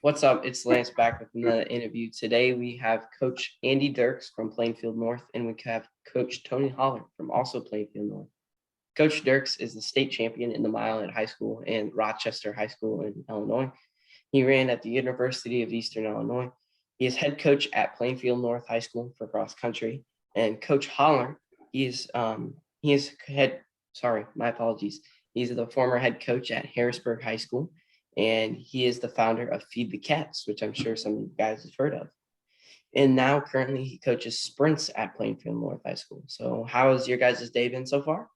What's up? It's Lance back with another interview. Today we have Coach Andy Derks from Plainfield North, and we have Coach Tony Holler from also Plainfield North. Coach Derks is the state champion in the mile at high school and Rochester High School in Illinois. He ran at the University of Eastern Illinois. He is head coach at Plainfield North High School for cross country. And Coach Holler, he is head. Sorry, my apologies. He's the former head coach at Harrisburg High School, and he is the founder of Feed the Cats, which I'm sure some of you guys have heard of. And now currently he coaches sprints at Plainfield North High School. So how has your guys' day been so far?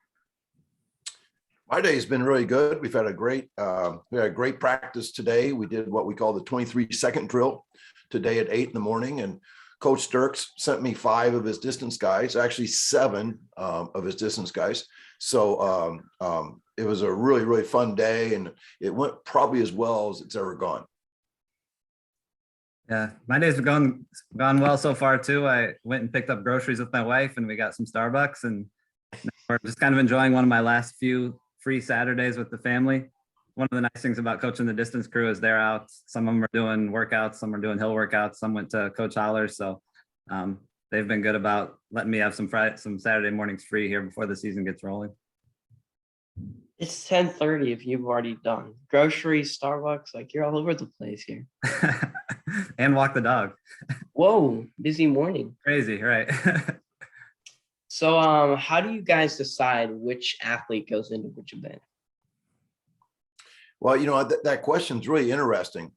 My day has been really good. We've had a great practice today. We did what we call the 23-second drill today at 8 a.m. And Coach Derks sent me 5 of his distance guys, actually 7 of his distance guys. So it was a really, really fun day, and it went probably as well as it's ever gone. Yeah, my days have gone well so far too. I went and picked up groceries with my wife, and we got some Starbucks, and we're just kind of enjoying one of my last few free Saturdays with the family. One of the nice things about coaching the distance crew is they're out. Some of them are doing workouts, some are doing hill workouts, some went to Coach Holler. So they've been good about letting me have some Saturday mornings free here before the season gets rolling. It's 10:30 if you've already done groceries, Starbucks, like you're all over the place here. And walk the dog. Whoa, busy morning. Crazy, right? So how do you guys decide which athlete goes into which event? Well, that question is really interesting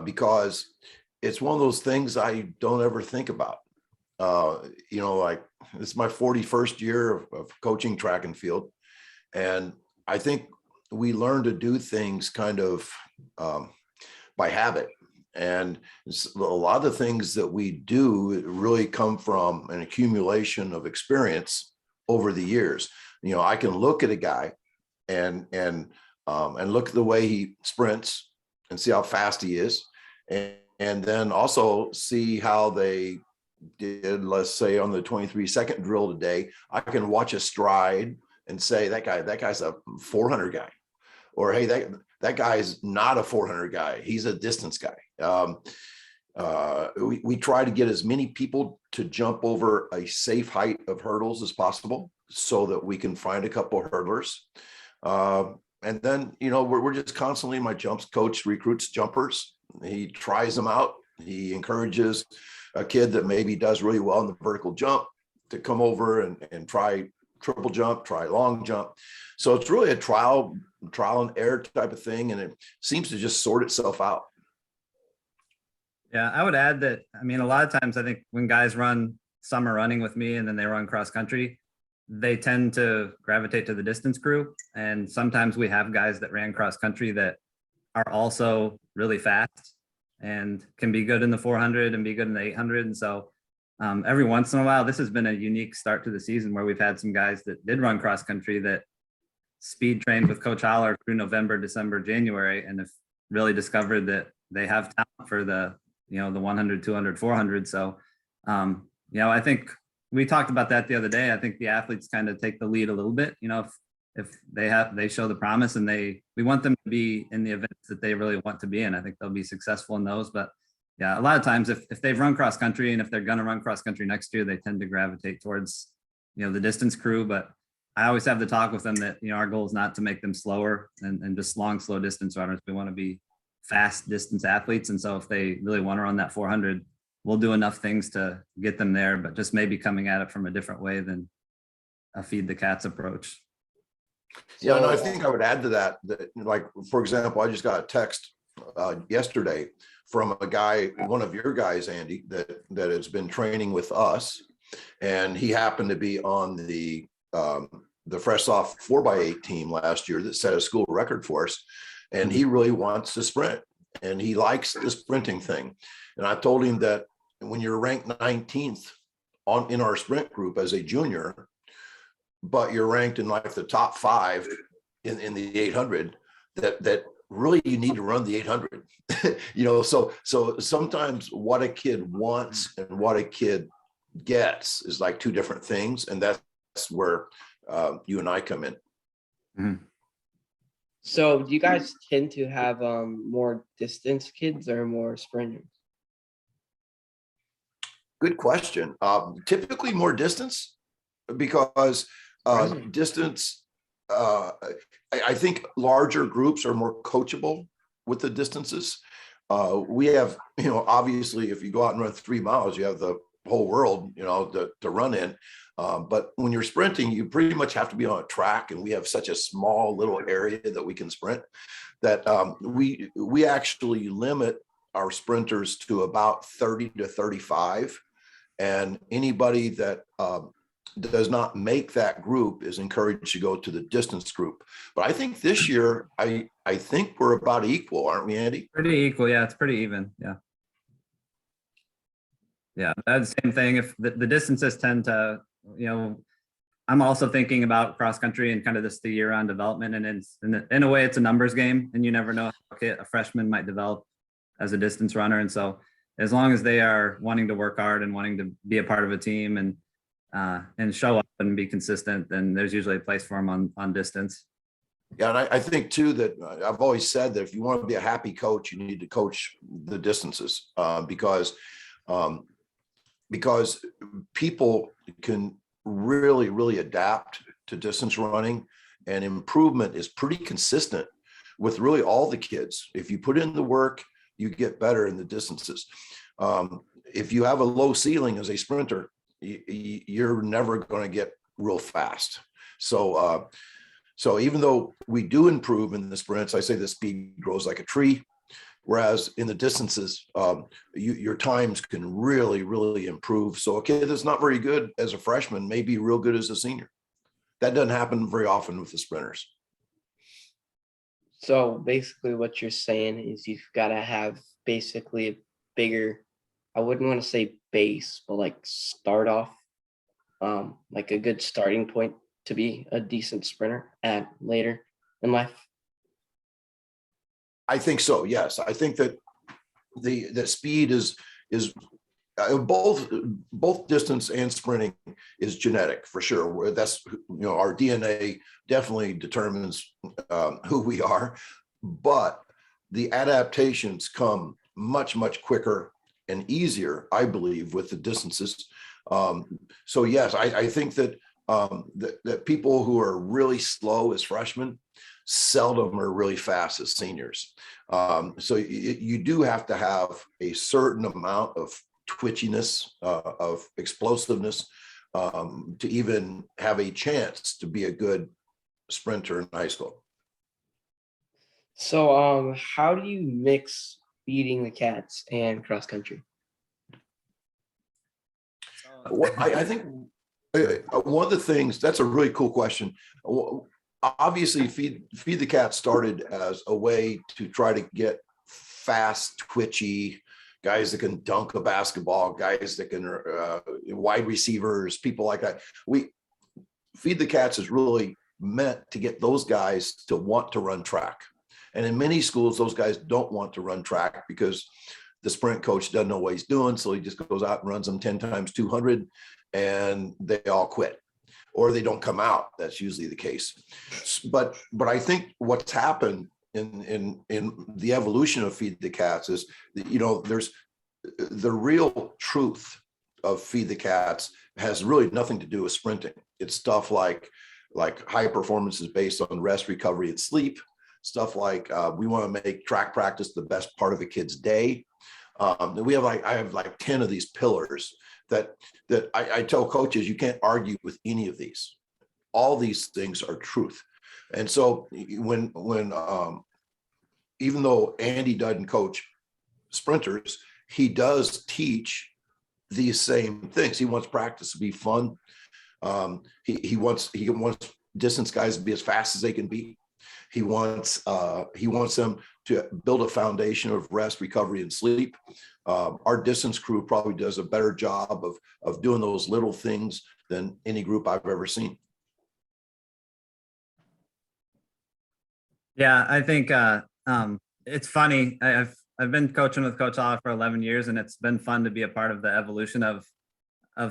because it's one of those things I don't ever think about. Like this is my 41st year of coaching track and field. And I think we learn to do things kind of by habit. And a lot of the things that we do really come from an accumulation of experience over the years. I can look at a guy and look at the way he sprints and see how fast he is. And then also see how they did, let's say on the 23-second drill today. I can watch a stride and say that guy's a 400 guy, or hey, that guy is not a 400 guy. He's a distance guy. We try to get as many people to jump over a safe height of hurdles as possible so that we can find a couple of hurdlers. And then, we're just constantly, my jumps coach recruits jumpers. He tries them out. He encourages a kid that maybe does really well in the vertical jump to come over and try triple jump, try long jump. So it's really a trial and error type of thing. And it seems to just sort itself out. Yeah, I would add that, a lot of times I think when guys run summer running with me and then they run cross country, they tend to gravitate to the distance crew. And sometimes we have guys that ran cross country that are also really fast and can be good in the 400 and be good in the 800. And so every once in a while, this has been a unique start to the season where we've had some guys that did run cross country that speed trained with Coach Holler through November, December, January, and have really discovered that they have talent for the 100, 200, 400. So, I think we talked about that the other day. I think the athletes kind of take the lead a little bit, if they show the promise and we want them to be in the events that they really want to be in. I think they'll be successful in those. But yeah, a lot of times if they've run cross country and if they're going to run cross country next year, they tend to gravitate towards, the distance crew. But I always have the talk with them that, our goal is not to make them slower and just slow distance runners. We want to be fast distance athletes. And so if they really want to run that 400, we'll do enough things to get them there, but just maybe coming at it from a different way than a feed the cats approach. Yeah, and I think I would add to that, like, for example, I just got a text yesterday from a guy, one of your guys, Andy, that has been training with us. And he happened to be on the fresh off 4x8 team last year that set a school record for us. And he really wants to sprint and he likes the sprinting thing. And I told him that when you're ranked 19th in our sprint group as a junior, but you're ranked in like the top 5 in the 800, that really you need to run the 800. So sometimes what a kid wants and what a kid gets is like 2 different things. And that's where you and I come in. Mm-hmm. So do you guys tend to have more distance kids or more sprinters? Good question. Typically more distance because Surprising. distance, uh, I think larger groups are more coachable with the distances. We have, obviously, if you go out and run 3 miles, you have the whole world, to run in. But when you're sprinting, you pretty much have to be on a track, and we have such a small little area that we can sprint that we actually limit our sprinters to about 30 to 35, and anybody that does not make that group is encouraged to go to the distance group. But I think this year, I think we're about equal, aren't we, Andy? Pretty equal. Yeah, it's pretty even. Yeah. Yeah, that's the same thing. If the distances tend to, I'm also thinking about cross country and kind of the year-round development, and in a way, it's a numbers game, and you never know how a freshman might develop as a distance runner. And so, as long as they are wanting to work hard and wanting to be a part of a team and show up and be consistent, then there's usually a place for them on distance. Yeah, and I think too that I've always said that if you want to be a happy coach, you need to coach the distances because people can really, really adapt to distance running, and improvement is pretty consistent with really all the kids. If you put in the work, you get better in the distances. If you have a low ceiling as a sprinter, you're never going to get real fast. So even though we do improve in the sprints, I say the speed grows like a tree. Whereas in the distances, your times can really, really improve. So a kid that's not very good as a freshman may be real good as a senior. That doesn't happen very often with the sprinters. So basically what you're saying is you've got to have basically a bigger, I wouldn't want to say base, but like start off, like a good starting point to be a decent sprinter at later in life. I think so. Yes, I think that the speed is both distance and sprinting is genetic for sure. That's our DNA definitely determines who we are, but the adaptations come much quicker and easier, I believe, with the distances. So yes, I think that that people who are really slow as freshmen seldom are really fast as seniors. So you do have to have a certain amount of twitchiness, of explosiveness, to even have a chance to be a good sprinter in high school. So how do you mix feeding the cats and cross country? I think one of the things, that's a really cool question. Obviously, Feed the Cat started as a way to try to get fast, twitchy guys that can dunk a basketball, guys that can wide receivers, people like that. Feed the Cats is really meant to get those guys to want to run track. And in many schools, those guys don't want to run track because the sprint coach doesn't know what he's doing. So he just goes out and runs them 10 times 200 and they all quit, or they don't come out. That's usually the case. But I think what's happened in the evolution of Feed the Cats is, there's the real truth of Feed the Cats has really nothing to do with sprinting. It's stuff like high performance is based on rest, recovery, and sleep. Stuff like we want to make track practice the best part of a kid's day. I have like 10 of these pillars that I tell coaches, you can't argue with any of these. All these things are truth. And so when even though Andy doesn't coach sprinters, he does teach these same things. He wants practice to be fun. He wants distance guys to be as fast as they can be. He wants them to build a foundation of rest, recovery, and sleep. Our distance crew probably does a better job of doing those little things than any group I've ever seen. Yeah, I think it's funny. I've been coaching with Coach Holler for 11 years, and it's been fun to be a part of the evolution of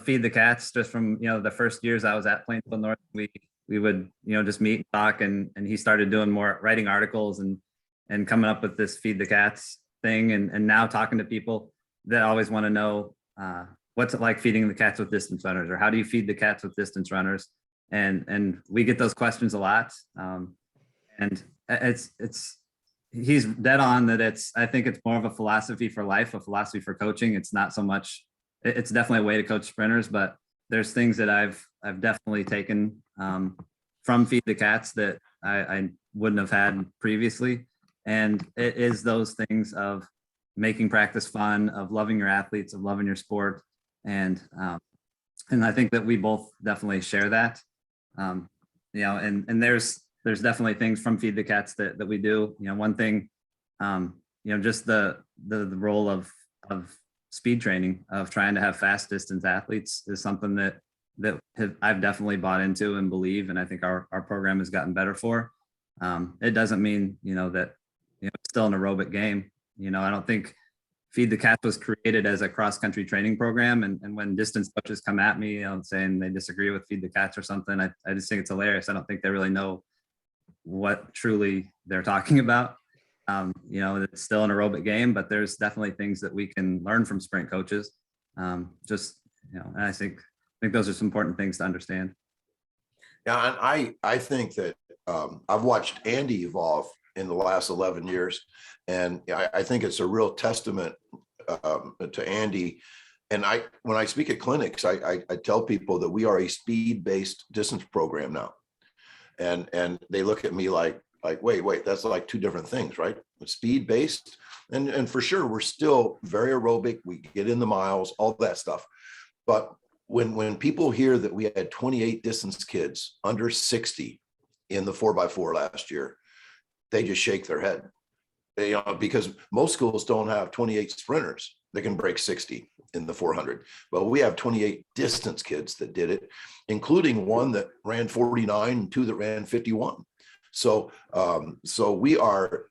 Feed the Cats. Just from the first years I was at Plainfield North, we we would, just meet and talk, and he started doing more writing articles and coming up with this feed the cats thing. And now talking to people that always want to know, what's it like feeding the cats with distance runners, or how do you feed the cats with distance runners? And we get those questions a lot. And he's dead on that. I think it's more of a philosophy for life, a philosophy for coaching. It's not so much, it's definitely a way to coach sprinters, but there's things that I've definitely taken from Feed the Cats that I wouldn't have had previously. And it is those things of making practice fun, of loving your athletes, of loving your sport. And I think that we both definitely share that. And there's definitely things from Feed the Cats that we do. One thing, just the role of speed training, of trying to have fast distance athletes, is something that I've definitely bought into and believe, and I think our program has gotten better for. It doesn't mean, that, it's still an aerobic game. I don't think Feed the Cats was created as a cross-country training program. And when distance coaches come at me, saying they disagree with Feed the Cats or something, I just think it's hilarious. I don't think they really know what truly they're talking about. It's still an aerobic game, but there's definitely things that we can learn from sprint coaches. And I think those are some important things to understand. Yeah, and I think that I've watched Andy evolve in the last 11 years, and I think it's a real testament to Andy. And when I speak at clinics, I tell people that we are a speed-based distance program now, and they look at me like wait, that's like two different things, right? Speed-based, and for sure we're still very aerobic. We get in the miles, all that stuff, but when people hear that we had 28 distance kids under 60 in the 4x4 last year, they just shake their head. Because most schools don't have 28 sprinters that can break 60 in the 400. Well, we have 28 distance kids that did it, including one that ran 49 and two that ran 51. So we are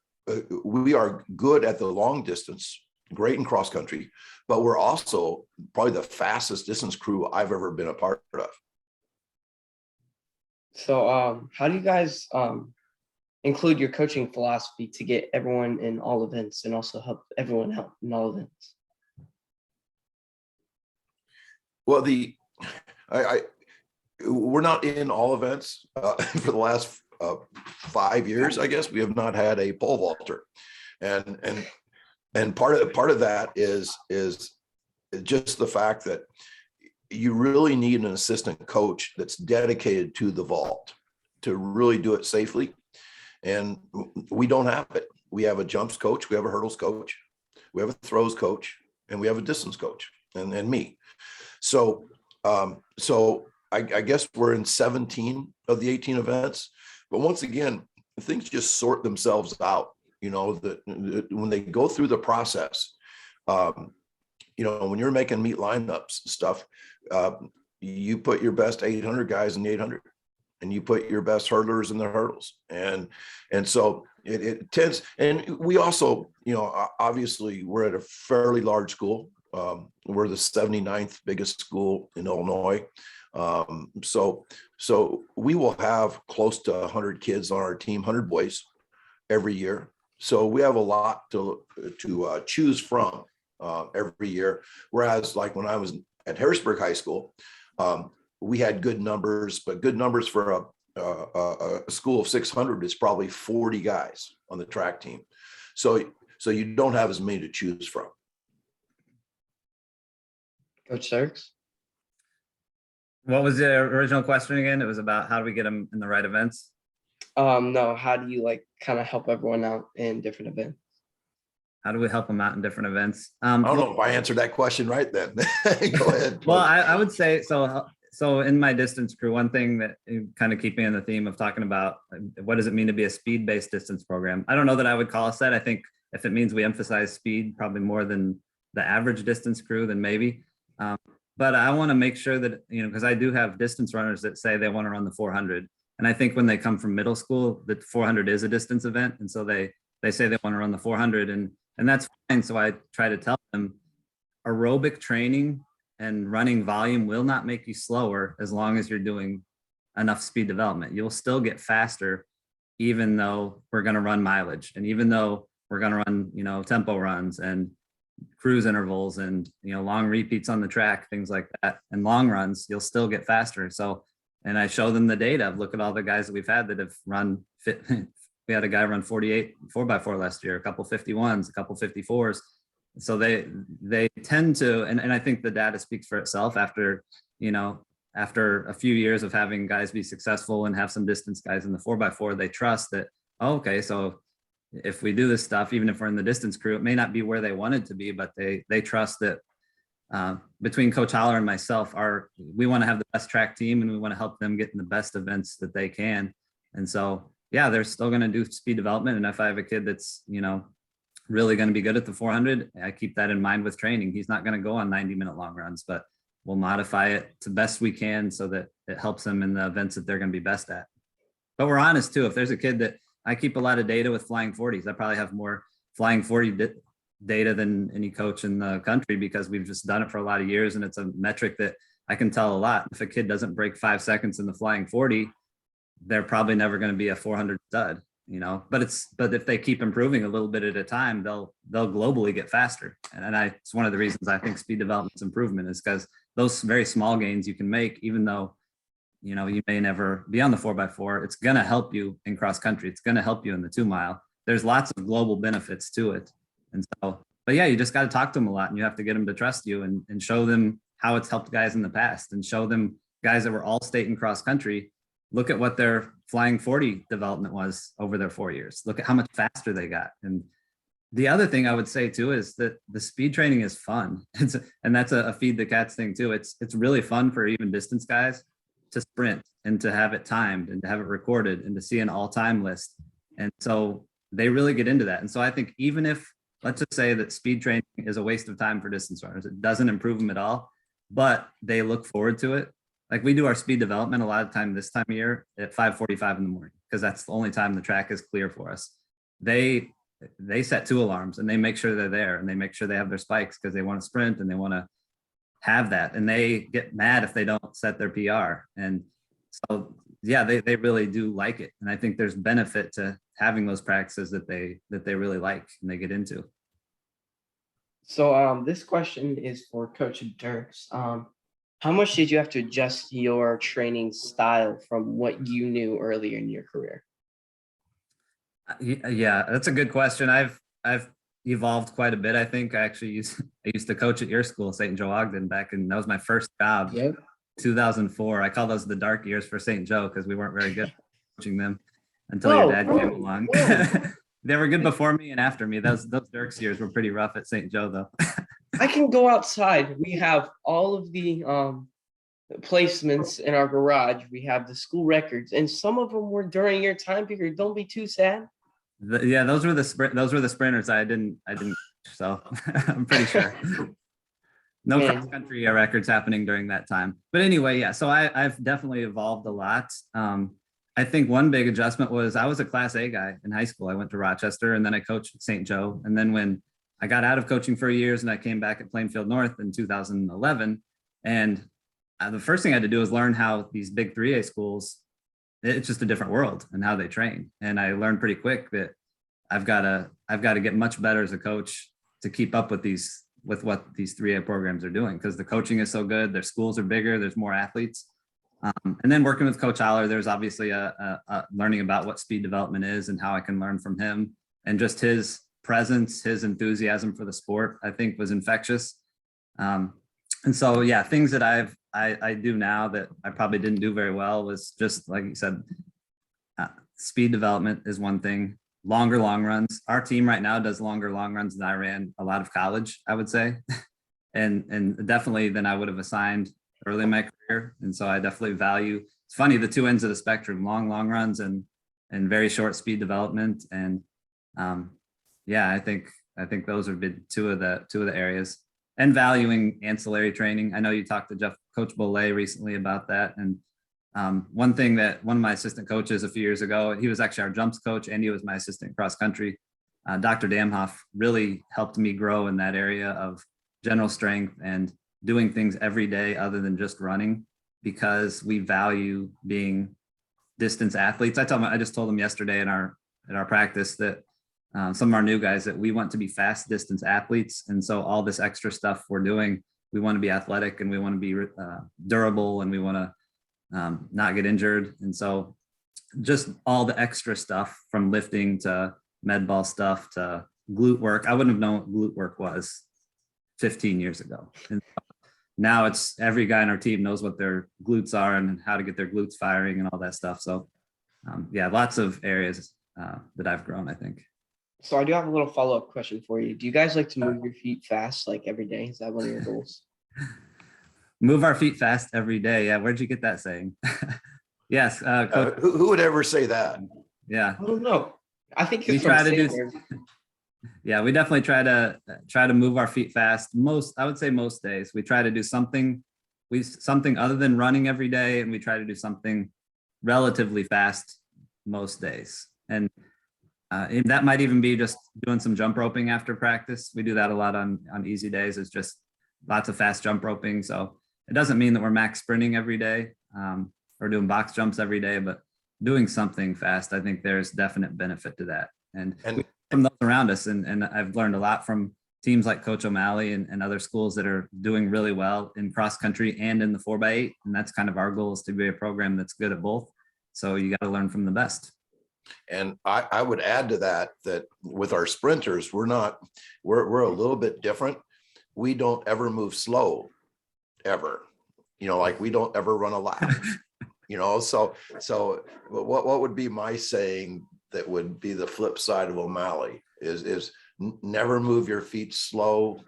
good at the long distance, great in cross country, but we're also probably the fastest distance crew I've ever been a part of. So how do you guys include your coaching philosophy to get everyone in all events and also help everyone out in all events? Well, we're not in all events for the last 5 years. I guess we have not had a pole vaulter, and part of that is just the fact that you really need an assistant coach that's dedicated to the vault to really do it safely. And we don't have it. We have a jumps coach, we have a hurdles coach, we have a throws coach, and we have a distance coach, and me. So I guess we're in 17 of the 18 events. But once again, things just sort themselves out. That when they go through the process, when you're making meet lineups and stuff, you put your best 800 guys in the 800. And you put your best hurdlers in the hurdles. And so it tends, and we also, obviously we're at a fairly large school. We're the 79th biggest school in Illinois. So we will have close to 100 kids on our team, 100 boys every year. So we have a lot to choose from every year. Whereas like when I was at Harrisburg High School, we had good numbers, but good numbers for a school of 600 is probably 40 guys on the track team. So you don't have as many to choose from. Coach Derks? What was the original question again? It was about how do we get them in the right events? No, how do you kind of help everyone out in different events? How do we help them out in different events? I don't know if I answered that question right then. Go ahead. Well, I would say, so in my distance crew, one thing that kind of keeping in the theme of talking about what does it mean to be a speed-based distance program? I don't know that I would call us that. I think if it means we emphasize speed probably more than the average distance crew, then maybe. But I want to make sure that, because I do have distance runners that say they want to run the 400. And I think when they come from middle school, the 400 is a distance event. And so they say they want to run the 400, and that's fine. So I try to tell them aerobic training and running volume will not make you slower as long as you're doing enough speed development. You'll still get faster, even though we're going to run mileage, and even though we're going to run, tempo runs and cruise intervals and, long repeats on the track, things like that, and long runs, you'll still get faster. So, and I show them the data of, look at all the guys that we've had that have run fit. We had a guy run 48 4x4 last year, a couple 51s, a couple 54s. So they tend to, and I think the data speaks for itself after, after a few years of having guys be successful and have some distance guys in the 4x4, they trust that, oh, okay, so if we do this stuff, even if we're in the distance crew, it may not be where they wanted to be, but they trust that between Coach Holler and myself, we want to have the best track team, and we want to help them get in the best events that they can. And so, yeah, they're still going to do speed development. And if I have a kid that's, really going to be good at the 400, I keep that in mind with training. He's not going to go on 90-minute long runs, but we'll modify it to best we can so that it helps them in the events that they're going to be best at. But we're honest too. If there's a kid that, I keep a lot of data with flying 40s. I probably have more flying 40 data than any coach in the country, because we've just done it for a lot of years. And it's a metric that I can tell a lot. If a kid doesn't break 5 seconds in the flying 40, they're probably never going to be a 400 stud, but if they keep improving a little bit at a time, they'll globally get faster. And it's one of the reasons I think speed development's improvement is because those very small gains you can make, even though, you may never be on the 4x4, it's going to help you in cross country. It's going to help you in the 2 mile. There's lots of global benefits to it. And so, but yeah, you just got to talk to them a lot, and you have to get them to trust you and show them how it's helped guys in the past, and show them guys that were all state in cross country. Look at what their flying 40 development was over their 4 years. Look at how much faster they got. And the other thing I would say too is that the speed training is fun. And that's a feed the cats thing too. It's really fun for even distance guys to sprint and to have it timed and to have it recorded and to see an all-time list. And so they really get into that. And so I think even if, let's just say that speed training is a waste of time for distance runners, it doesn't improve them at all, but they look forward to it. Like we do our speed development a lot of time this time of year at 5:45 in the morning, because that's the only time the track is clear for us. They set 2 alarms and they make sure they're there, and they make sure they have their spikes because they want to sprint and they want to have that. And they get mad if they don't set their PR. And so, yeah, they really do like it. And I think there's benefit to having those practices that they really like and they get into. So this question is for Coach Derks. How much did you have to adjust your training style from what you knew earlier in your career? Yeah, that's a good question. I've evolved quite a bit. I think I used to coach at your school, St. Joe Ogden, that was my first job. Yep. 2004. I call those the dark years for St. Joe because we weren't very good at coaching them until your dad came along. They were good before me and after me. Those Derks years were pretty rough at St. Joe though. I can go outside. We have all of the placements in our garage. We have the school records, and some of them were during your time period. Don't be too sad. Yeah, those were the sprinters. I didn't. So I'm pretty sure. No cross country records happening during that time. But anyway, yeah. So I've definitely evolved a lot. I think one big adjustment was I was a Class A guy in high school. I went to Rochester, and then I coached at St. Joe. And then when I got out of coaching for years and I came back at Plainfield North in 2011, and the first thing I had to do was learn how these big 3A schools, it's just a different world and how they train. And I learned pretty quick that I've got to get much better as a coach to keep up with what these 3A programs are doing, because the coaching is so good. Their schools are bigger. There's more athletes. And then working with Coach Holler, there's obviously a learning about what speed development is and how I can learn from him, and just his presence, his enthusiasm for the sport, I think was infectious. And so, yeah, things that I do now that I probably didn't do very well was just, like you said, speed development is one thing. Longer long runs. Our team right now does longer long runs than I ran a lot of college, I would say. and definitely than I would have assigned early in my career. And so I definitely value, it's funny, the 2 ends of the spectrum, long runs and very short speed development. And yeah, I think those have been two of the areas, and valuing ancillary training. I know you talked to Coach Bollet recently about that. And one thing that one of my assistant coaches a few years ago, he was actually our jumps coach, and he was my assistant cross country, Dr. Damhoff, really helped me grow in that area of general strength and doing things every day other than just running. because we value being distance athletes. I just told them yesterday in our practice that some of our new guys that we want to be fast distance athletes. And so all this extra stuff we're doing, we want to be athletic and we want to be durable and we want to not get injured. And so just all the extra stuff from lifting to med ball stuff to glute work. I wouldn't have known what glute work was 15 years ago. And now it's every guy on our team knows what their glutes are and how to get their glutes firing and all that stuff. So yeah, lots of areas that I've grown, I think. So I do have a little follow-up question for you. Do you guys like to move your feet fast, like every day? Is that one of your goals? Move our feet fast every day. Yeah. Where'd you get that saying? Yes. Coach, Who would ever say that? yeah. I don't know. I think We it's try from to do. Sandler. Yeah, we definitely try to move our feet fast. I would say most days we try to do something other than running every day, and we try to do something relatively fast most days. And that might even be just doing some jump roping after practice. We do that a lot on easy days. It's just lots of fast jump roping. So it doesn't mean that we're max sprinting every day or doing box jumps every day, but doing something fast. I think there's definite benefit to that. And from those around us, and I've learned a lot from teams like Coach O'Malley and other schools that are doing really well in cross country and in the 4x8. And that's kind of our goal, is to be a program that's good at both. So you got to learn from the best. And I would add to that with our sprinters, we're a little bit different. We don't ever move slow, ever. Like we don't ever run a lap. So what would be my saying that would be the flip side of O'Malley is never move your feet slow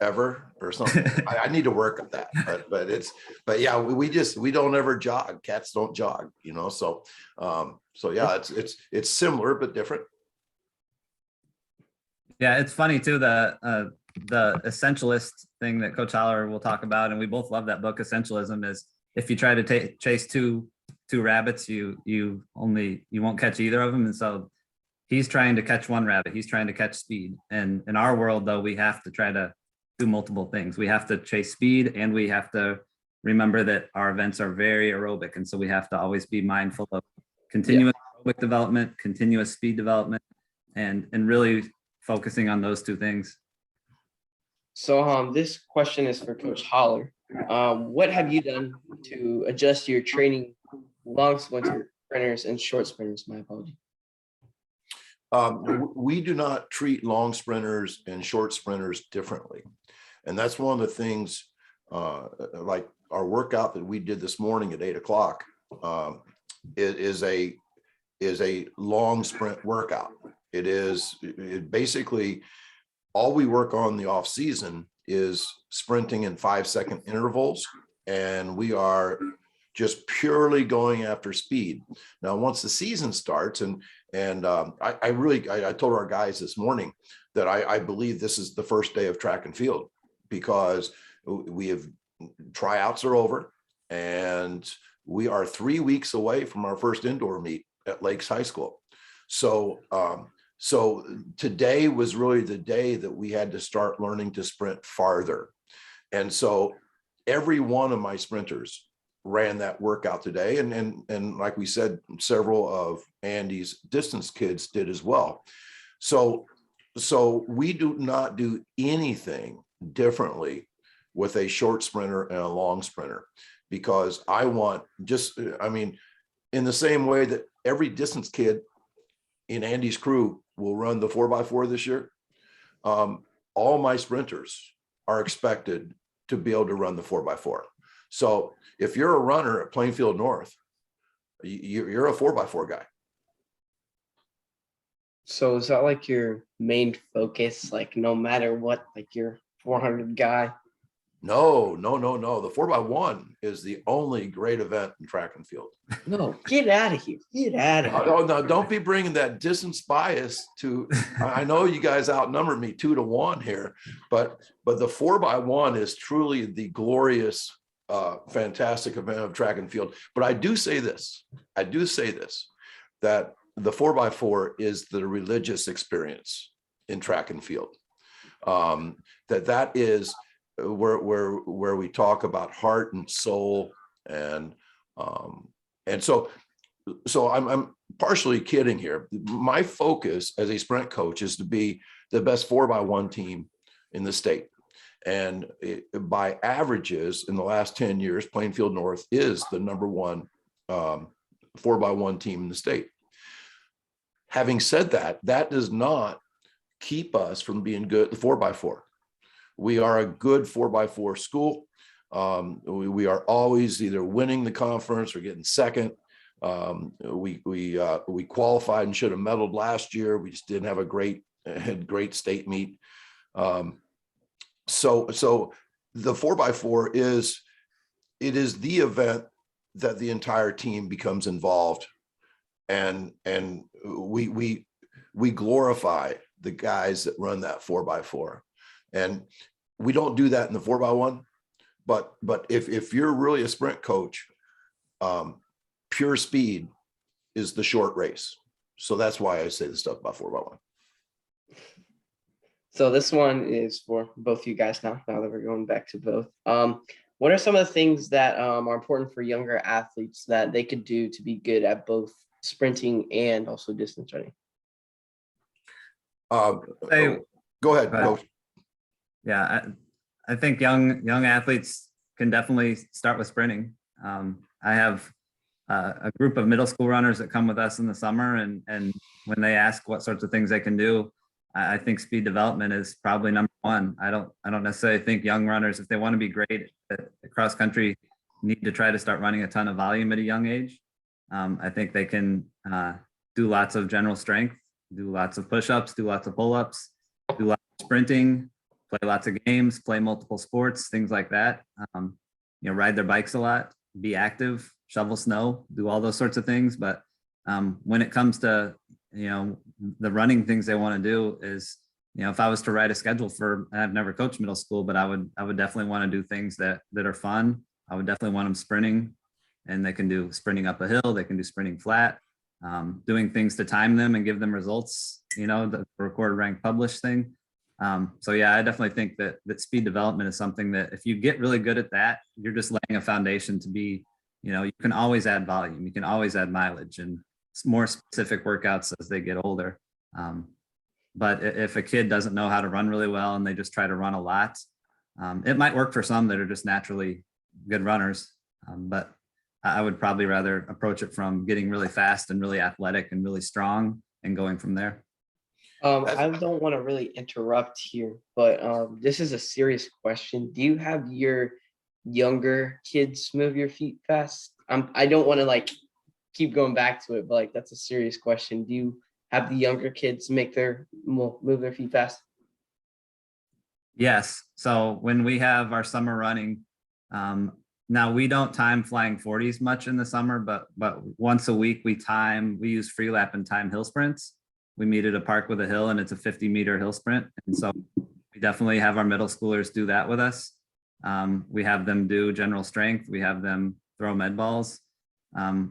ever or something. I need to work at that, but yeah, we don't ever jog. Cats don't jog, so yeah, it's similar but different. Yeah, it's funny too, the essentialist thing that Coach Holler will talk about, and we both love that book. Essentialism is, if you try to chase two rabbits, you won't catch either of them. And so he's trying to catch one rabbit. He's trying to catch speed. And in our world, though, we have to try to do multiple things. We have to chase speed, and we have to remember that our events are very aerobic. And so we have to always be mindful of continuous aerobic development, continuous speed development, and really focusing on those two things. So this question is for Coach Holler. What have you done to adjust your training long sprinters and short sprinters? My apology. We do not treat long sprinters and short sprinters differently. And that's one of the things, like our workout that we did this morning at 8 o'clock is a long sprint workout. It basically, all we work on the off season is sprinting in 5-second intervals. And we are just purely going after speed. Now, once the season starts, and I told our guys this morning that I believe this is the first day of track and field, because we have tryouts are over and we are 3 weeks away from our first indoor meet at Lakes High School. So today was really the day that we had to start learning to sprint farther. And so every one of my sprinters ran that workout today. And like we said, several of Andy's distance kids did as well. So we do not do anything differently with a short sprinter and a long sprinter, because in the same way that every distance kid in Andy's crew will run the 4x4 this year, all my sprinters are expected to be able to run the 4x4. So if you're a runner at Plainfield North, you're a 4x4 guy. So is that like your main focus? Like no matter what, like your 400 guy? No. The 4x1 is the only great event in track and field. No, get out of here. Get out of here. No, don't be bringing that distance bias to, I know you guys outnumber me 2-1 here, but the 4x1 is truly the glorious, fantastic event of track and field. But I do say this, that the 4x4 is the religious experience in track and field. That is where we talk about heart and soul And so I'm partially kidding here. My focus as a sprint coach is to be the best 4x1 team in the state. And by averages in the last 10 years, Plainfield North is the number one 4x1 team in the state. Having said that, that does not keep us from being good 4x4. We are a good 4x4 school. We are always either winning the conference or getting second. We qualified and should have medaled last year. We just didn't have a great state meet. So the 4x4 is the event that the entire team becomes involved, and we glorify the guys that run that 4x4, and we don't do that in the 4x1. But if you're really a sprint coach, pure speed is the short race. So that's why I say the stuff about 4x1. So this one is for both you guys now that we're going back to both. What are some of the things that are important for younger athletes that they could do to be good at both sprinting and also distance running? Go ahead, Coach. Yeah, I think young athletes can definitely start with sprinting. I have a group of middle school runners that come with us in the summer, and when they ask what sorts of things they can do, I think speed development is probably number one. I don't necessarily think young runners, if they want to be great at cross country, need to try to start running a ton of volume at a young age. I think they can do lots of general strength, do lots of push-ups, do lots of pull-ups, do lots of sprinting, play lots of games, play multiple sports, things like that. Ride their bikes a lot, be active, shovel snow, do all those sorts of things. But when it comes to the running things they want to do is, if I was to write a schedule I've never coached middle school, but I would definitely want to do things that are fun. I would definitely want them sprinting, and they can do sprinting up a hill. They can do sprinting flat, doing things to time them and give them results, the record, rank, publish thing. So yeah, I definitely think that speed development is something that if you get really good at that, you're just laying a foundation to be, you can always add volume, you can always add mileage and more specific workouts as they get older. But if a kid doesn't know how to run really well and they just try to run a lot, it might work for some that are just naturally good runners. But I would probably rather approach it from getting really fast and really athletic and really strong and going from there. I don't want to really interrupt here, but this is a serious question. Do you have your younger kids move your feet fast? I don't want to keep going back to it, but that's a serious question. Do you have the younger kids move their feet fast? Yes. So when we have our summer running, now we don't time flying 40s much in the summer, but once a week we use free lap and time hill sprints. We meet at a park with a hill, and it's a 50-meter hill sprint. And so we definitely have our middle schoolers do that with us. We have them do general strength. We have them throw med balls.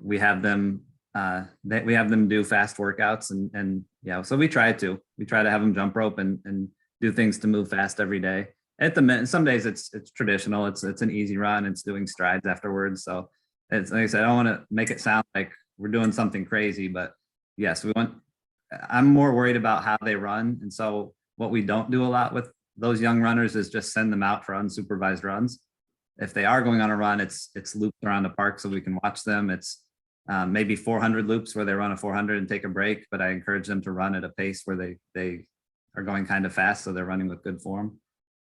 We have them do fast workouts, and so we try to have them jump rope and do things to move fast every day. Some days it's traditional. It's an easy run. It's doing strides afterwards. So it's like I said, I don't want to make it sound like we're doing something crazy, but yes, I'm more worried about how they run. And so what we don't do a lot with those young runners is just send them out for unsupervised runs. If they are going on a run, it's loops around the park so we can watch them. It's maybe 400 loops where they run a 400 and take a break, but I encourage them to run at a pace where they are going kind of fast, so they're running with good form.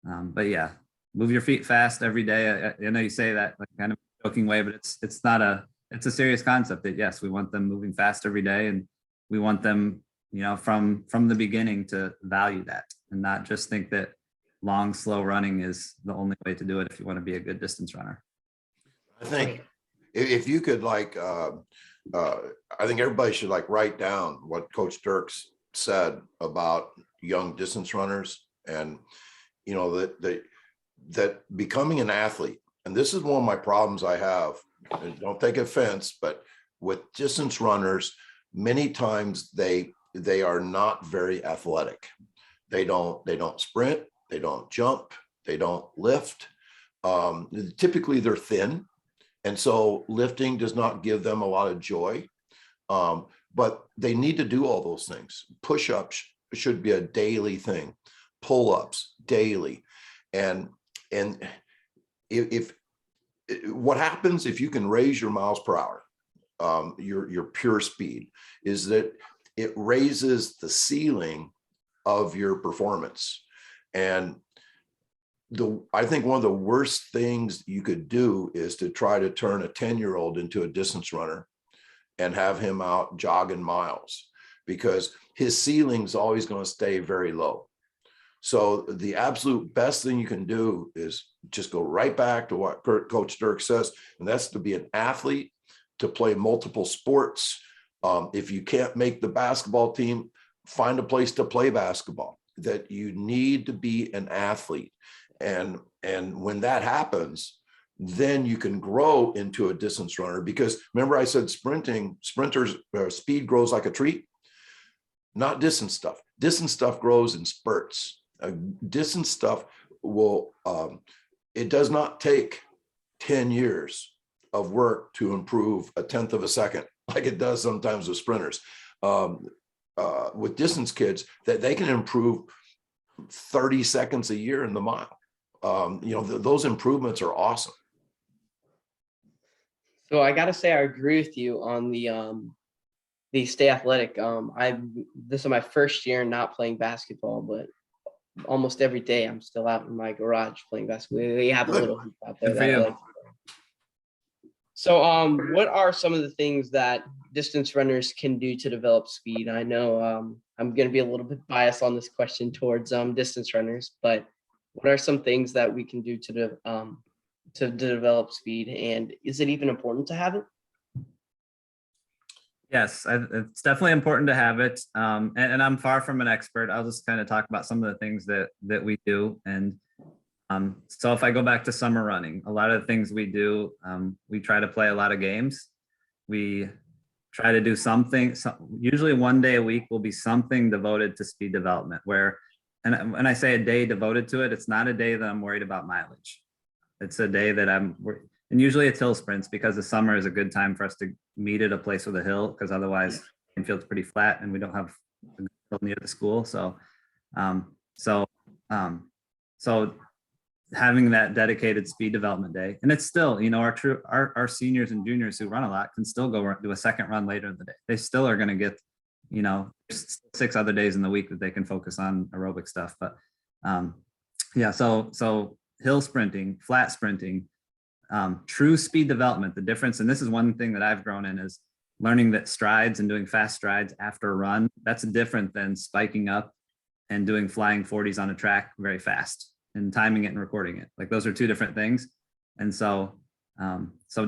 But yeah, move your feet fast every day. I know you say that kind of joking way, but it's a serious concept that yes, we want them moving fast every day, and we want them, from the beginning to value that and not just think that long, slow running is the only way to do it if you want to be a good distance runner. I think if you could I think everybody should write down what Coach Derks said about young distance runners, and that becoming an athlete, and this is one of my problems I have, and don't take offense, but with distance runners, many times they are not very athletic. They don't sprint, they don't jump, they don't lift. Typically they're thin, And so lifting does not give them a lot of joy. But they need to do all those things. Push-ups should be a daily thing, pull-ups daily. And if what happens if you can raise your miles per hour, your pure speed, is that it raises the ceiling of your performance. And I think one of the worst things you could do is to try to turn a 10-year-old into a distance runner and have him out jogging miles, because his ceiling's always going to stay very low. So the absolute best thing you can do is just go right back to what Coach Derks says, and that's to be an athlete, to play multiple sports. If you can't make the basketball team, find a place to play basketball. That you need to be an athlete. And when that happens, then you can grow into a distance runner. Because remember I said sprinters speed grows like a tree, not distance stuff. Distance stuff grows in spurts. Distance stuff will, it does not take 10 years of work to improve a 1/10 of a second, like it does sometimes with sprinters. With distance kids, that they can improve 30 seconds a year in the mile. Those improvements are awesome. So I gotta say I agree with you on the stay athletic. This is my first year not playing basketball, but almost every day I'm still out in my garage playing basketball. We have a little hoop out there Good for that I you. like to play. So what are some of the things that distance runners can do to develop speed? I know I'm gonna be a little bit biased on this question towards distance runners, but what are some things that we can do to develop speed, and is it even important to have it? Yes, it's definitely important to have it. And I'm far from an expert. I'll just kind of talk about some of the things that we do. And so if I go back to summer running, a lot of the things we do, we try to play a lot of games. We try to do something. Usually one day a week will be something devoted to speed development, where, and when I say a day devoted to it, it's not a day that I'm worried about mileage. It's a day that and usually it's hill sprints, because the summer is a good time for us to meet at a place with a hill, because otherwise Plainfield's pretty flat and we don't have a hill near the school. So having that dedicated speed development day, and it's still, our seniors and juniors who run a lot can still go do a second run later in the day. They still are going to get, 6 other days in the week that they can focus on aerobic stuff. But so hill sprinting, flat sprinting, true speed development, the difference. And this is one thing that I've grown in, is learning that strides and doing fast strides after a run, that's different than spiking up and doing flying 40s on a track very fast and timing it and recording it. Like, those are two different things. And so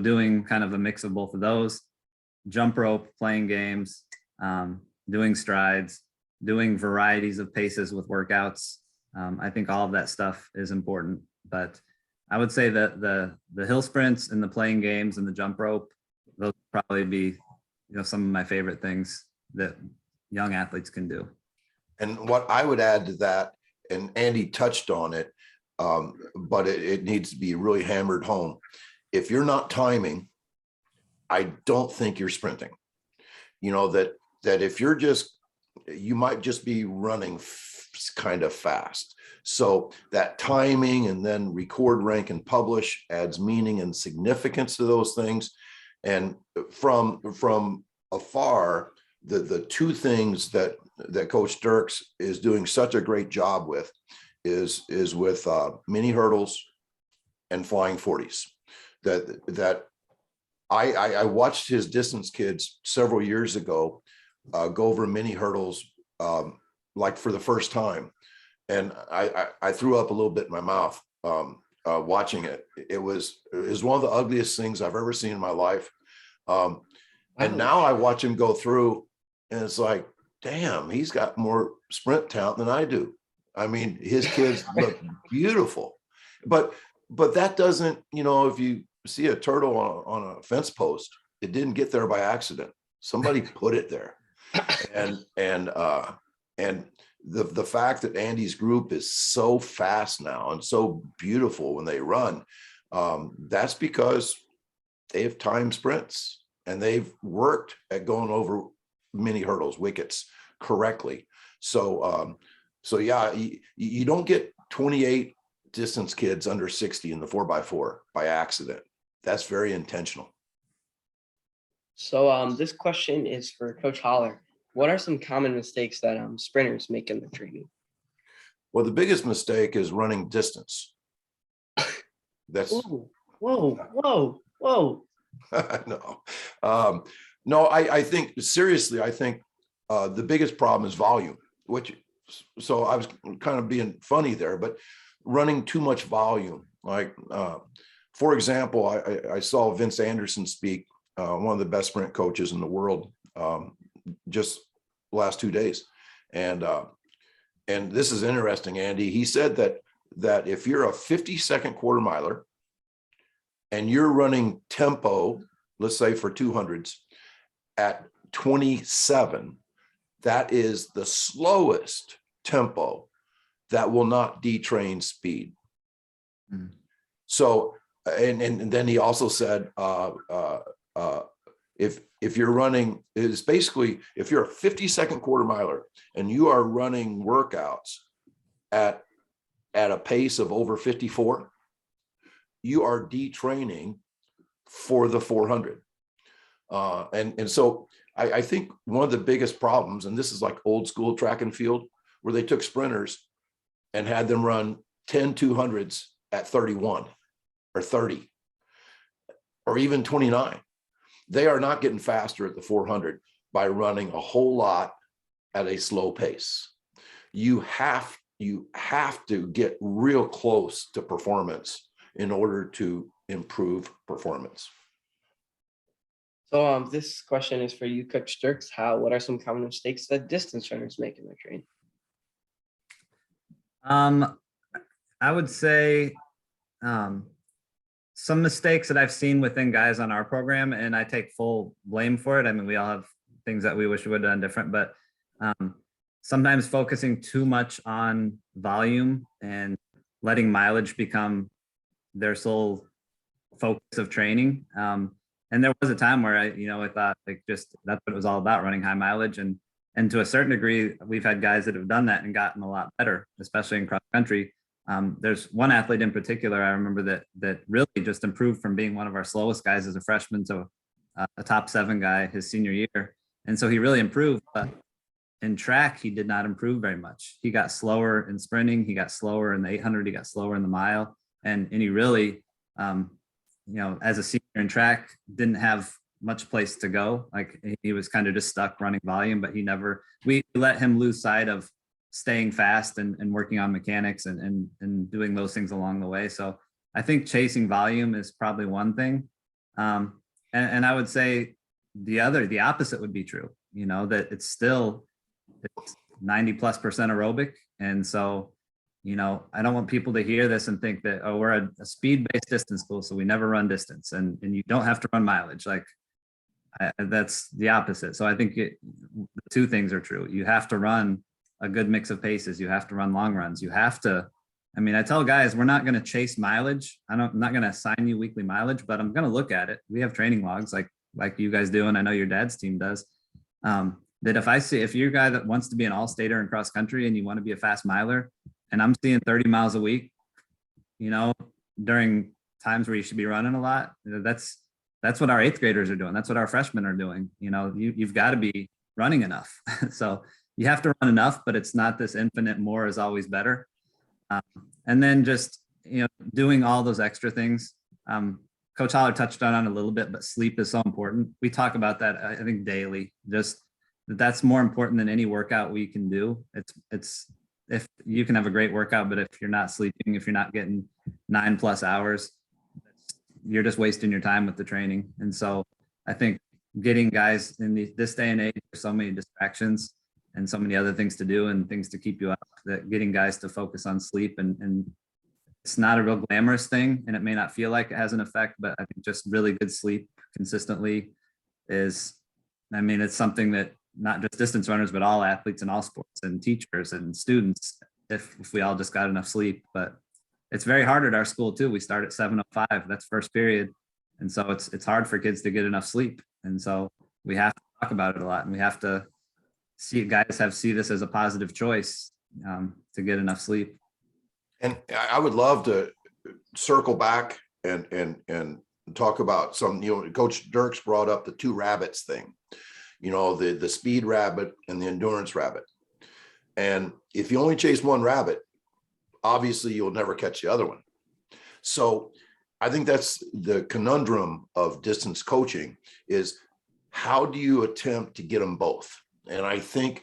doing kind of a mix of both of those, jump rope, playing games, doing strides, doing varieties of paces with workouts. I think all of that stuff is important. But I would say that the hill sprints and the playing games and the jump rope, those would probably be, some of my favorite things that young athletes can do. And what I would add to that, and Andy touched on it, but it needs to be really hammered home. If you're not timing, I don't think you're sprinting. That if you might just be running kind of fast. So that timing, and then record, rank, and publish adds meaning and significance to those things. And from afar, the two things that Coach Derks is doing such a great job with is with mini hurdles and flying 40s. That I watched his distance kids several years ago go over mini hurdles like for the first time. And I threw up a little bit in my mouth watching it. It was one of the ugliest things I've ever seen in my life. And now I watch him go through, and it's like, damn, he's got more sprint talent than I do. I mean, his kids look beautiful, but that doesn't, if you see a turtle on a fence post, it didn't get there by accident. Somebody put it there. And the fact that Andy's group is so fast now and so beautiful when they run, that's because they have timed sprints and they've worked at going over mini hurdles, wickets correctly. So, yeah, you don't get 28 distance kids under 60 in the 4x4 by accident. That's very intentional. So this question is for Coach Holler. What are some common mistakes that sprinters make in their training? Well, the biggest mistake is running distance. That's whoa. no. No, I think seriously, I think the biggest problem is volume, so I was kind of being funny there, but running too much volume. Like, for example, I saw Vince Anderson speak, one of the best sprint coaches in the world, just last 2 days. And this is interesting, Andy. He said that if you're a 50-second quarter miler and you're running tempo, let's say for 200s at 27, that is the slowest tempo that will not detrain speed. Mm. So, and then he also said, if you're running, is basically, if you're a 50-second quarter miler and you are running workouts at a pace of over 54, you are detraining for the 400. And so I think one of the biggest problems, and this is like old school track and field, where they took sprinters and had them run 10 200s at 31 or 30 or even 29. They are not getting faster at the 400 by running a whole lot at a slow pace. You have to get real close to performance in order to improve performance. So this question is for you, Coach Derks. What are some common mistakes that distance runners make in their training? I would say some mistakes that I've seen within guys on our program, and I take full blame for it. I mean, we all have things that we wish we would have done different, but sometimes focusing too much on volume and letting mileage become their sole focus of training. And there was a time where I thought like just that's what it was all about, running high mileage. And to a certain degree, we've had guys that have done that and gotten a lot better, especially in cross country. There's one athlete in particular I remember that really just improved from being one of our slowest guys as a freshman to a top 7 guy his senior year. And so he really improved, but in track, he did not improve very much. He got slower in sprinting. He got slower in the 800. He got slower in the mile. And he really, as a senior in track, didn't have much place to go. Like he was kind of just stuck running volume, but we let him lose sight of staying fast and working on mechanics and doing those things along the way. So I think chasing volume is probably one thing. And I would say the opposite would be true, that it's 90+% aerobic. And so, I don't want people to hear this and think that, oh, we're a speed-based distance school, so we never run distance and you don't have to run mileage. Like that's the opposite. So I think the two things are true. You have to run a good mix of paces. You have to run long runs. You have to, I tell guys, we're not going to chase mileage. I'm not going to assign you weekly mileage, but I'm going to look at it. We have training logs like you guys do. And I know your dad's team does. That if you're a guy that wants to be an all-stater in cross country and you want to be a fast miler, and I'm seeing 30 miles a week, during times where you should be running a lot, that's what our 8th graders are doing. That's what our freshmen are doing. You've got to be running enough. So you have to run enough, but it's not this infinite more is always better. And then just, doing all those extra things. Coach Holler touched on it a little bit, but sleep is so important. We talk about that, I think, daily. Just that's more important than any workout we can do. It's if you can have a great workout, but if you're not sleeping, if you're not getting 9+ hours, you're just wasting your time with the training. And so I think getting guys in this day and age, there's so many distractions and so many other things to do and things to keep you up, that getting guys to focus on sleep and it's not a real glamorous thing and it may not feel like it has an effect, but I think just really good sleep consistently is, it's something that not just distance runners, but all athletes in all sports and teachers and students, if we all just got enough sleep. But it's very hard at our school too. We start at 7:05. That's first period. And so it's hard for kids to get enough sleep. And so we have to talk about it a lot, and we have to see this as a positive choice to get enough sleep. And I would love to circle back and talk about some, Coach Derks brought up the two rabbits thing, the speed rabbit and the endurance rabbit. And if you only chase one rabbit, obviously you'll never catch the other one. So I think that's the conundrum of distance coaching, is how do you attempt to get them both? And I think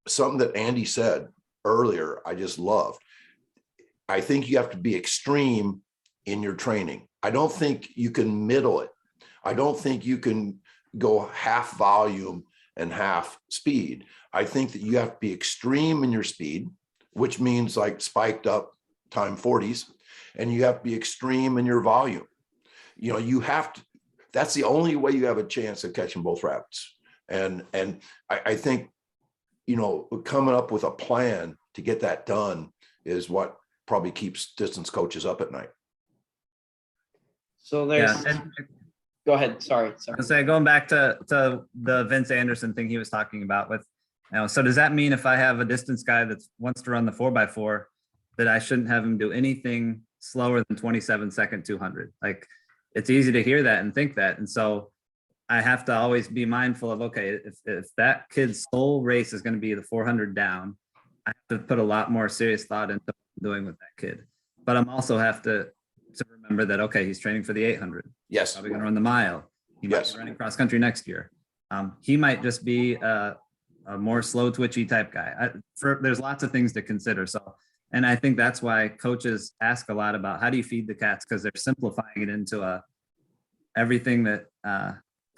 something that Andy said earlier, I just loved. I think you have to be extreme in your training. I don't think you can middle it. I don't think you can go half volume and half speed. I think that you have to be extreme in your speed, which means like spiked up time 40s, and you have to be extreme in your volume. You have to, that's the only way you have a chance of catching both rabbits. And I think, coming up with a plan to get that done is what probably keeps distance coaches up at night. So there's, go ahead. Sorry. I say, going back to the Vince Anderson thing he was talking about with, so does that mean if I have a distance guy that wants to run the 4x4, that I shouldn't have him do anything slower than 27-second 200? Like, it's easy to hear that and think that. And so I have to always be mindful of, okay, if that kid's sole race is going to be the 400 down, I have to put a lot more serious thought into what I'm doing with that kid. But I'm also have to remember that, okay, he's training for the 800. Yes. Probably going to run the mile. He might be running cross country next year. He might just be a more slow twitchy type guy. There's lots of things to consider. So, and I think that's why coaches ask a lot about how do you feed the cats, because they're simplifying it into everything that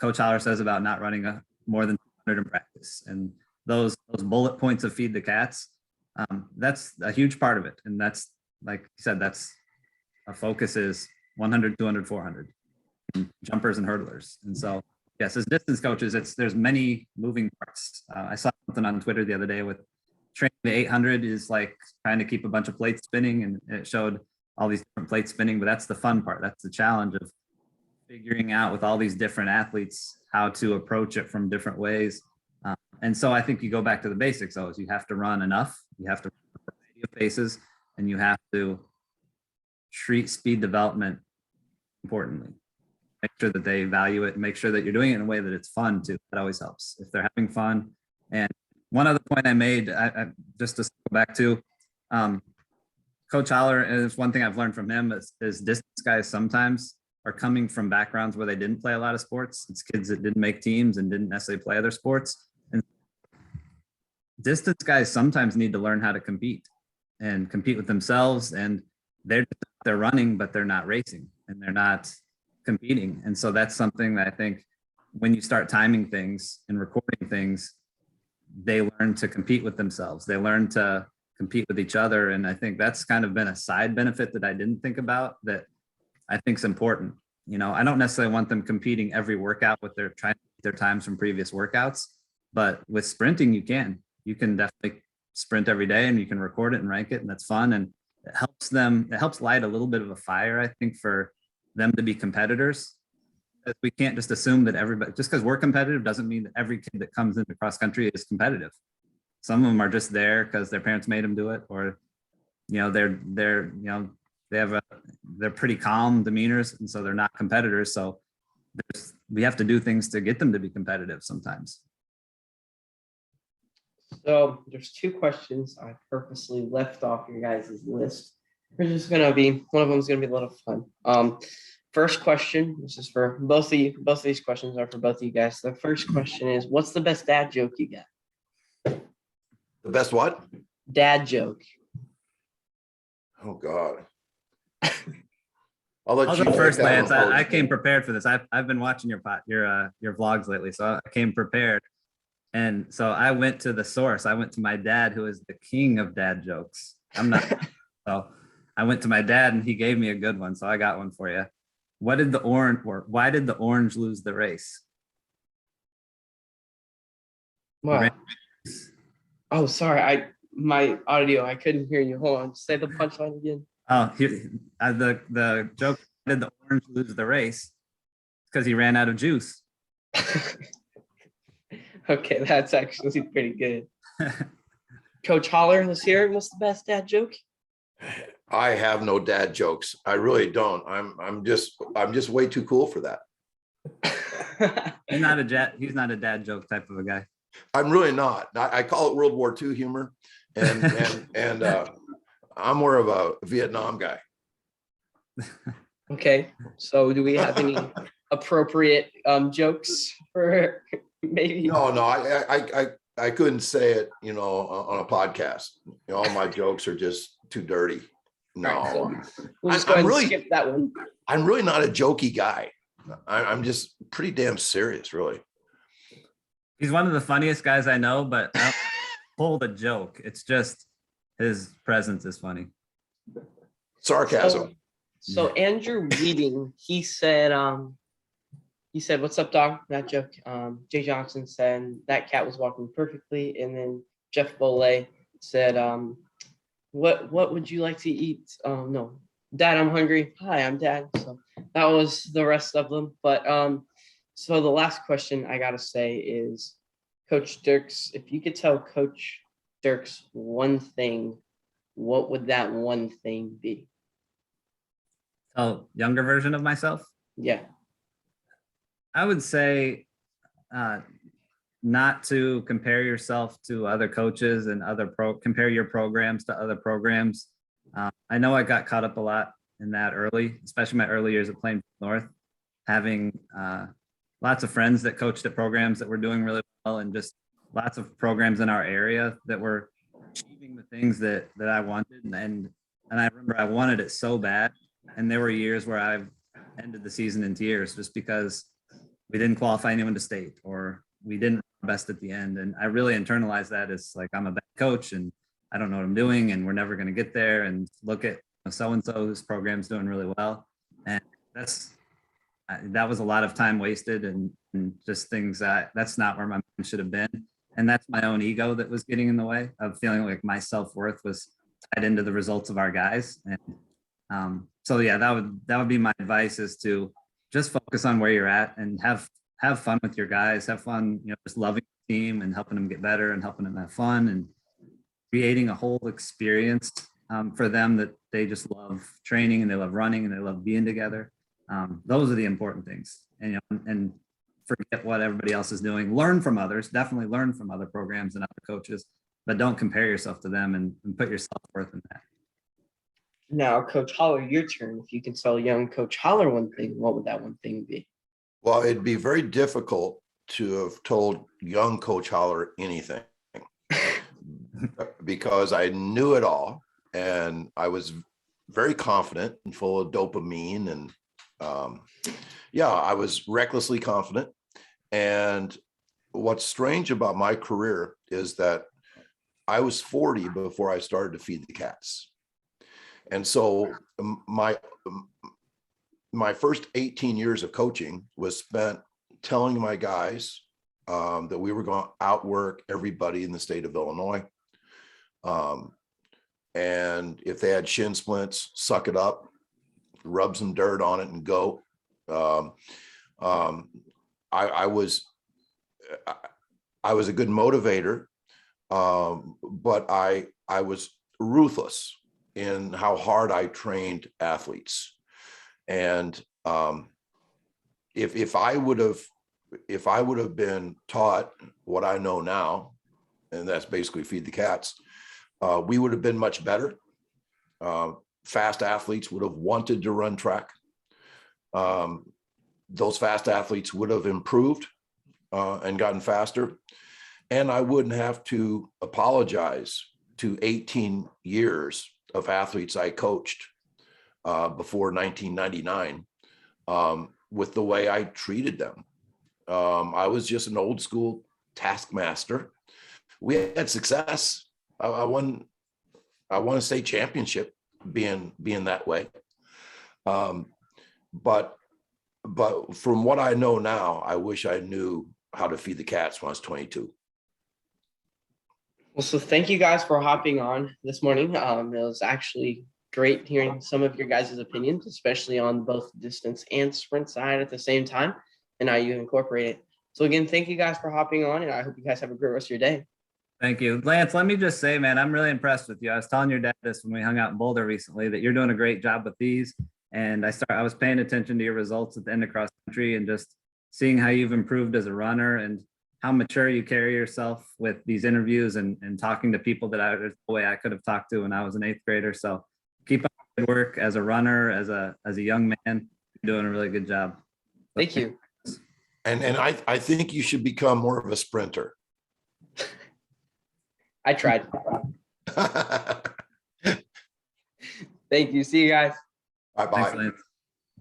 Coach Holler says about not running more than 200 in practice. And those bullet points of feed the cats, that's a huge part of it. And that's, like you said, that's our focus is 100, 200, 400 jumpers and hurdlers. And so, yes, as distance coaches, there's many moving parts. I saw something on Twitter the other day with training the 800 is like trying to keep a bunch of plates spinning, and it showed all these different plates spinning, but that's the fun part. That's the challenge of figuring out with all these different athletes how to approach it from different ways. And so I think you go back to the basics, though, is you have to run enough, you have to run a variety of paces, and you have to treat speed development importantly. Make sure that they value it, and make sure that you're doing it in a way that it's fun too. That always helps if they're having fun. And one other point I made, I just to go back to, Coach Holler, is one thing I've learned from him is distance guys sometimes are coming from backgrounds where they didn't play a lot of sports. It's kids that didn't make teams and didn't necessarily play other sports. And distance guys sometimes need to learn how to compete with themselves, and they're running, but they're not racing and they're not competing. And so that's something that I think when you start timing things and recording things, they learn to compete with themselves. They learn to compete with each other. And I think that's kind of been a side benefit that I didn't think about that I think is important. I don't necessarily want them competing every workout with their times from previous workouts, but with sprinting, you can definitely sprint every day, and you can record it and rank it, and that's fun. And it helps light a little bit of a fire, I think, for them to be competitors. We can't just assume that everybody, just because we're competitive doesn't mean that every kid that comes into cross country is competitive. Some of them are just there because their parents made them do it, or they're pretty calm demeanors, and so they're not competitors. So we have to do things to get them to be competitive sometimes. So there's two questions I purposely left off your guys' list. One of them is gonna be a little fun. First question, this is for both of you. Both of these questions are for both of you guys. The first question is, what's the best dad joke you got? The best what? Dad joke. Oh God. I'll let I'll you go first, take that Lance. one, Coach. I came prepared for this. I've been watching your vlogs lately, so I came prepared. And so I went to the source. I went to my dad, who is the king of dad jokes. I'm not. So I went to my dad, and he gave me a good one. So I got one for you. Why did the orange lose the race? Wow. Oh, sorry. My audio, I couldn't hear you. Hold on. Say the punchline again. Oh, the joke, why did the orange lose the race? because he ran out of juice. Okay, that's actually pretty good. Coach Holler, let's hear it. What's the best dad joke? I have no dad jokes. I really don't. I'm just way too cool for that. He's not a dad joke type of a guy. I'm really not. I call it World War II humor, and I'm more of a Vietnam guy. Okay, so do we have any appropriate jokes for maybe? No, I couldn't say it, on a podcast. All my jokes are just too dirty. No, Right, so we'll just go ahead and skip that one. I'm really not a jokey guy. I'm just pretty damn serious, really. He's one of the funniest guys I know, but I don't hold a joke. It's just his presence is funny. Sarcasm. So Andrew Weeding, he said, "What's up, dog?" That joke. Jay Johnson said that cat was walking perfectly, and then Jeff Boley said, "What would you like to eat?" No, Dad, I'm hungry. Hi, I'm Dad. So that was the rest of them. But so the last question I gotta say is, Coach Derks, if you could tell Coach Derks one thing, what would that one thing be? Oh, younger version of myself? Yeah. I would say not to compare yourself to other coaches and compare your programs to other programs. I know I got caught up a lot in that early, especially my early years at Plainfield North, having lots of friends that coached at programs that were doing really well, and just lots of programs in our area that were achieving the things that I wanted. And I remember I wanted it so bad. And there were years where I've ended the season in tears just because we didn't qualify anyone to state, or we didn't best at the end. And I really internalized that as like, I'm a bad coach and I don't know what I'm doing and we're never going to get there. And look at so-and-so's program's doing really well. And that was a lot of time wasted and just things that's not where my mind should have been. And that's my own ego that was getting in the way of feeling like my self-worth was tied into the results of our guys. And so yeah, that would be my advice, is to just focus on where you're at and have fun with your guys, have fun, just loving the team and helping them get better and helping them have fun and creating a whole experience for them that they just love training and they love running and they love being together. Those are the important things, and forget what everybody else is doing. Learn from others, definitely learn from other programs and other coaches, but don't compare yourself to them and put your self-worth in that. Now, Coach Holler, your turn. If you can tell young Coach Holler one thing, what would that one thing be? Well, it'd be very difficult to have told young Coach Holler anything because I knew it all and I was very confident and full of dopamine and I was recklessly confident. And what's strange about my career is that I was 40 before I started to feed the cats. And so my first 18 years of coaching was spent telling my guys that we were going to outwork everybody in the state of Illinois. And if they had shin splints, suck it up, rub some dirt on it and go. I was a good motivator, but I was ruthless in how hard I trained athletes. And if I would have been taught what I know now, and that's basically feed the cats, we would have been much better. Fast athletes would have wanted to run track. Those fast athletes would have improved and gotten faster. And I wouldn't have to apologize to 18 years of athletes I coached before 1999 with the way I treated them. I was just an old school taskmaster. We had success. I won a state championship being that way. But from what I know now, I wish I knew how to feed the cats when I was 22. Well, so thank you guys for hopping on this morning. It was actually great hearing some of your guys' opinions, especially on both distance and sprint side at the same time, and how you incorporate it. So again, thank you guys for hopping on, and I hope you guys have a great rest of your day. Thank you. Lance, let me just say, man, I'm really impressed with you. I was telling your dad this when we hung out in Boulder recently, that you're doing a great job with these. And I was paying attention to your results at the end of cross country and just seeing how you've improved as a runner and how mature you carry yourself with these interviews and talking to people that there's no way I could have talked to when I was an 8th grader. So keep up the good work as a runner, as a young man. You're doing a really good job. Thank you. And I think you should become more of a sprinter. I tried. Thank you. See you guys. Bye-bye. Thanks, Lance.